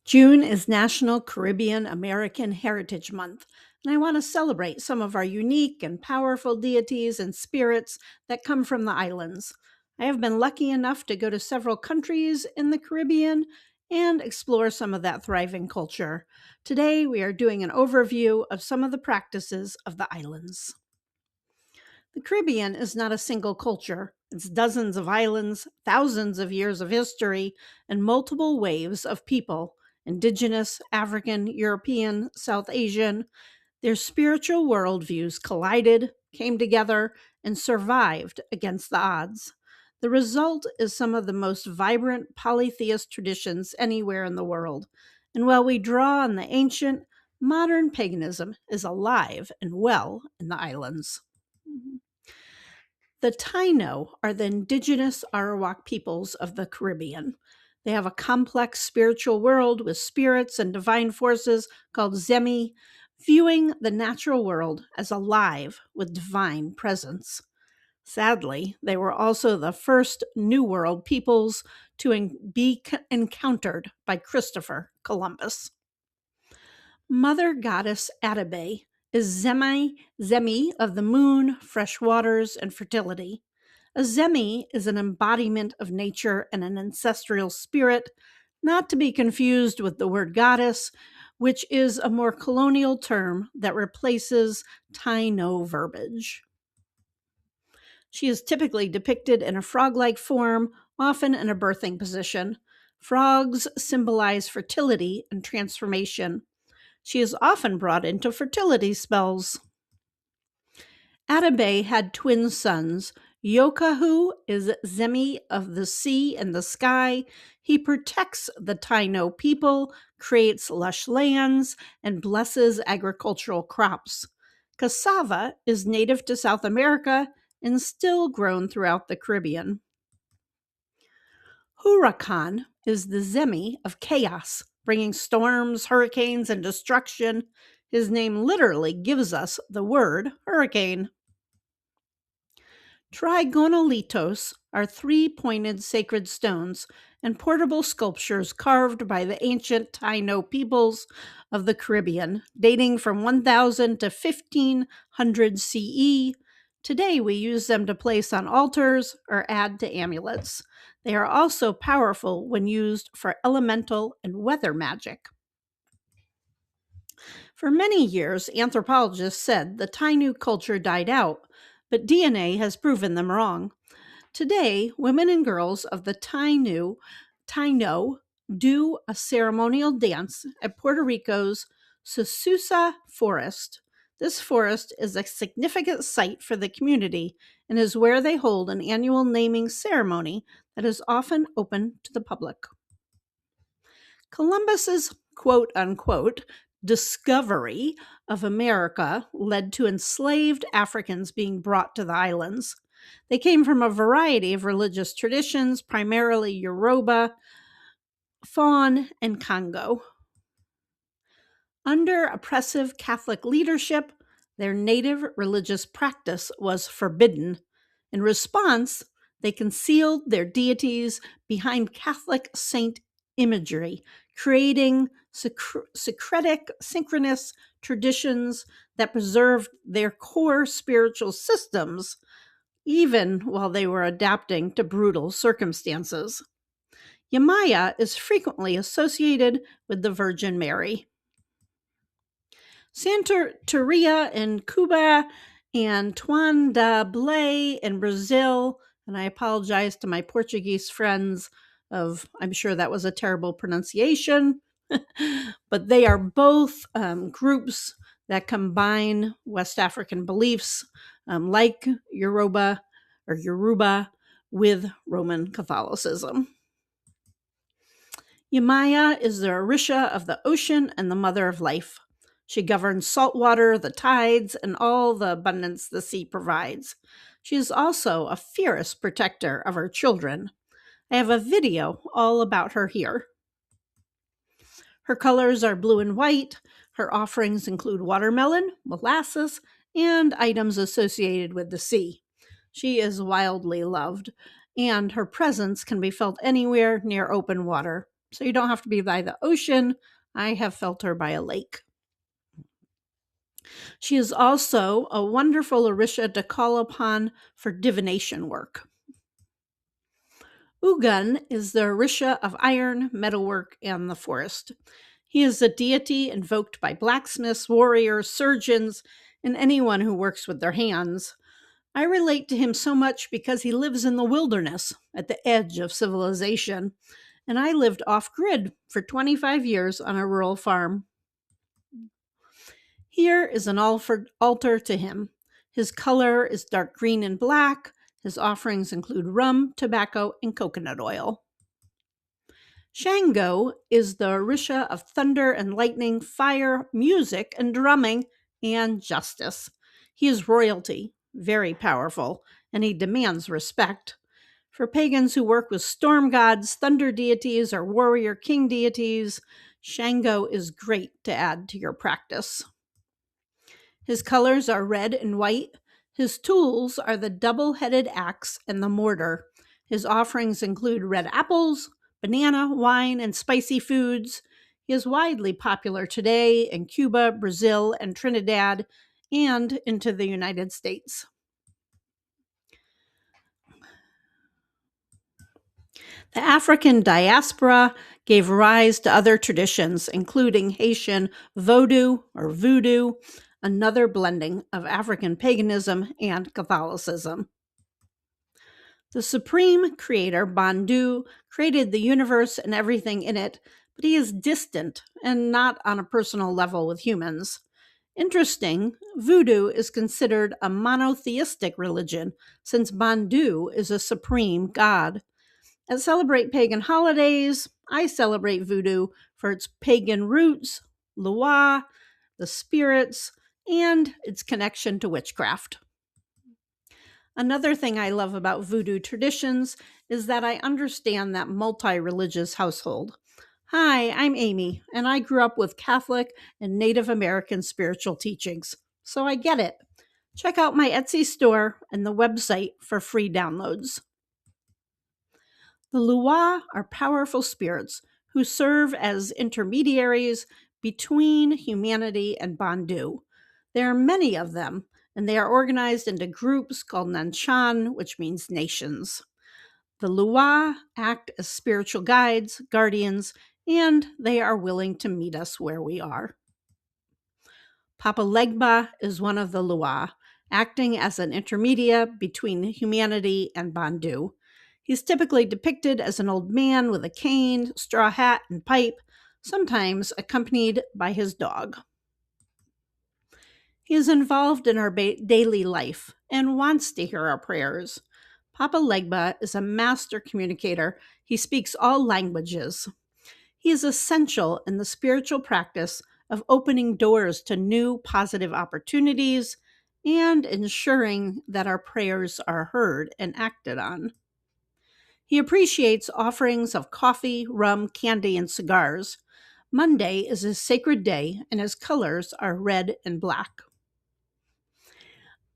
June is National Caribbean American Heritage Month, and I want to celebrate some of our unique and powerful deities and spirits that come from the islands. I have been lucky enough to go to several countries in the Caribbean and explore some of that thriving culture. Today, we are doing an overview of some of the practices of the islands. The Caribbean is not a single culture. It's dozens of islands, thousands of years of history, and multiple waves of people: indigenous, African, European, South Asian. Their spiritual worldviews collided, came together, and survived against the odds. The result is some of the most vibrant polytheist traditions anywhere in the world. And while we draw on the ancient, modern paganism is alive and well in the islands. The Taino are the indigenous Arawak peoples of the Caribbean. They have a complex spiritual world with spirits and divine forces called Zemi, viewing the natural world as alive with divine presence. Sadly, they were also the first New World peoples to be encountered by Christopher Columbus. Mother Goddess Atabey is Zemi of the moon, fresh waters, and fertility. A Zemi is an embodiment of nature and an ancestral spirit, not to be confused with the word goddess, which is a more colonial term that replaces Taino verbiage. She is typically depicted in a frog-like form, often in a birthing position. Frogs symbolize fertility and transformation. She is often brought into fertility spells. Atabey had twin sons. Yokahu is Zemi of the sea and the sky. He protects the Taino people, creates lush lands, and blesses agricultural crops. Cassava is native to South America and still grown throughout the Caribbean. Huracan is the Zemi of chaos, bringing storms, hurricanes, and destruction. His name literally gives us the word hurricane. Trigonalitos are three-pointed sacred stones and portable sculptures carved by the ancient Taino peoples of the Caribbean, dating from 1000 to 1500 CE. Today, we use them to place on altars or add to amulets. They are also powerful when used for elemental and weather magic. For many years, anthropologists said the Taino culture died out, but DNA has proven them wrong. Today, women and girls of the Taino do a ceremonial dance at Puerto Rico's Sususa Forest. This forest is a significant site for the community and is where they hold an annual naming ceremony that is often open to the public. Columbus's quote-unquote discovery of America led to enslaved Africans being brought to the islands. They came from a variety of religious traditions, primarily Yoruba, Fon, and Congo. Under oppressive Catholic leadership, their native religious practice was forbidden. In response, they concealed their deities behind Catholic saint imagery, creating syncretic, synchronous traditions that preserved their core spiritual systems, even while they were adapting to brutal circumstances. Yemaya is frequently associated with the Virgin Mary. Santería in Cuba and Damballah in Brazil, and I apologize to my Portuguese friends I'm sure that was a terrible pronunciation, but they are both groups that combine West African beliefs like Yoruba with Roman Catholicism. Yemaya is the Orisha of the ocean and the mother of life. She governs salt water, the tides, and all the abundance the sea provides. She is also a fierce protector of her children. I have a video all about her here. Her colors are blue and white. Her offerings include watermelon, molasses, and items associated with the sea. She is wildly loved, and her presence can be felt anywhere near open water. So you don't have to be by the ocean. I have felt her by a lake. She is also a wonderful Orisha to call upon for divination work. Ugan is the Orisha of iron, metalwork, and the forest. He is a deity invoked by blacksmiths, warriors, surgeons, and anyone who works with their hands. I relate to him so much because he lives in the wilderness at the edge of civilization, and I lived off-grid for 25 years on a rural farm. Here is an altar to him. His color is dark green and black. His offerings include rum, tobacco, and coconut oil. Shango is the Orisha of thunder and lightning, fire, music, and drumming, and justice. He is royalty, very powerful, and he demands respect. For pagans who work with storm gods, thunder deities, or warrior king deities, Shango is great to add to your practice. His colors are red and white. His tools are the double-headed axe and the mortar. His offerings include red apples, banana, wine, and spicy foods. He is widely popular today in Cuba, Brazil, and Trinidad, and into the United States. The African diaspora gave rise to other traditions, including Haitian Vodou or Voodoo, another blending of African paganism and Catholicism. The supreme creator, Bandu, created the universe and everything in it, but he is distant and not on a personal level with humans. Interesting, Voodoo is considered a monotheistic religion since Bandu is a supreme god. At Celebrate Pagan Holidays, I celebrate Voodoo for its pagan roots, Lua, the spirits, and its connection to witchcraft. Another thing I love about Voodoo traditions is that I understand that multi-religious household. Hi, I'm Amy, and I grew up with Catholic and Native American spiritual teachings, so I get it. Check out my Etsy store and the website for free downloads. The Lua are powerful spirits who serve as intermediaries between humanity and Bandu. There are many of them, and they are organized into groups called Nanshan, which means nations. The Lua act as spiritual guides, guardians, and they are willing to meet us where we are. Papa Legba is one of the Lua, acting as an intermediate between humanity and Bandu. He's typically depicted as an old man with a cane, straw hat, and pipe, sometimes accompanied by his dog. He is involved in our daily life and wants to hear our prayers. Papa Legba is a master communicator. He speaks all languages. He is essential in the spiritual practice of opening doors to new positive opportunities and ensuring that our prayers are heard and acted on. He appreciates offerings of coffee, rum, candy, and cigars. Monday is his sacred day, and his colors are red and black.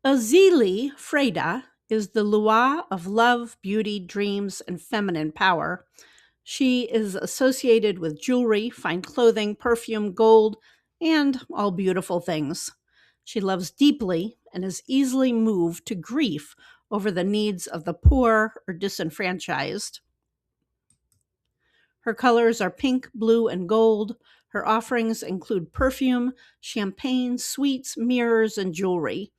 Azili Freda is the Lua of love, beauty, dreams, and feminine power. She is associated with jewelry, fine clothing, perfume, gold, and all beautiful things. She loves deeply and is easily moved to grief over the needs of the poor or disenfranchised. Her colors are pink, blue, and gold. Her offerings include perfume, champagne, sweets, mirrors, and jewelry.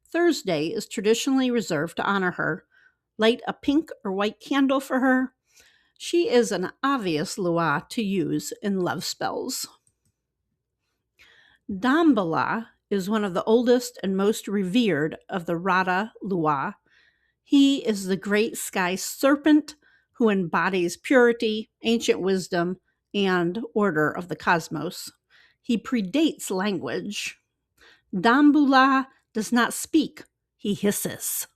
Thursday is traditionally reserved to honor her. Light a pink or white candle for her. She is an obvious Lua to use in love spells. Damballah is one of the oldest and most revered of the Rada Lua. He is the great sky serpent who embodies purity, ancient wisdom, and order of the cosmos. He predates language. Damballah does not speak, he hisses.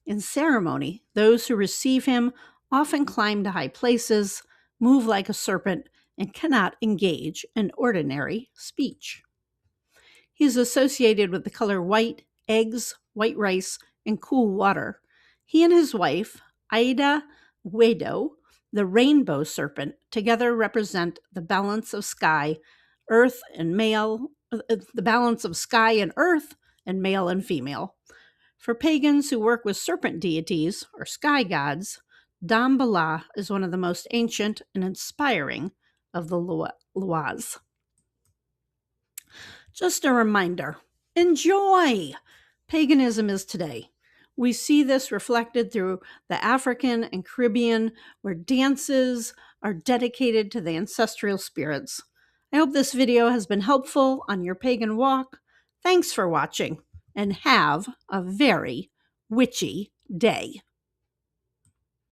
In ceremony, those who receive him often climb to high places, move like a serpent, and cannot engage in ordinary speech. He is associated with the color white, eggs, white rice, and cool water. He and his wife, Aida Wedo, the rainbow serpent together represent the balance of sky, earth, and male, the balance of sky and earth, and male and female. For pagans who work with serpent deities or sky gods, Damballah is one of the most ancient and inspiring of the Luas. Just a reminder, enjoy! Paganism is today. We see this reflected through the African and Caribbean, where dances are dedicated to the ancestral spirits. I hope this video has been helpful on your pagan walk. Thanks for watching, and have a very witchy day.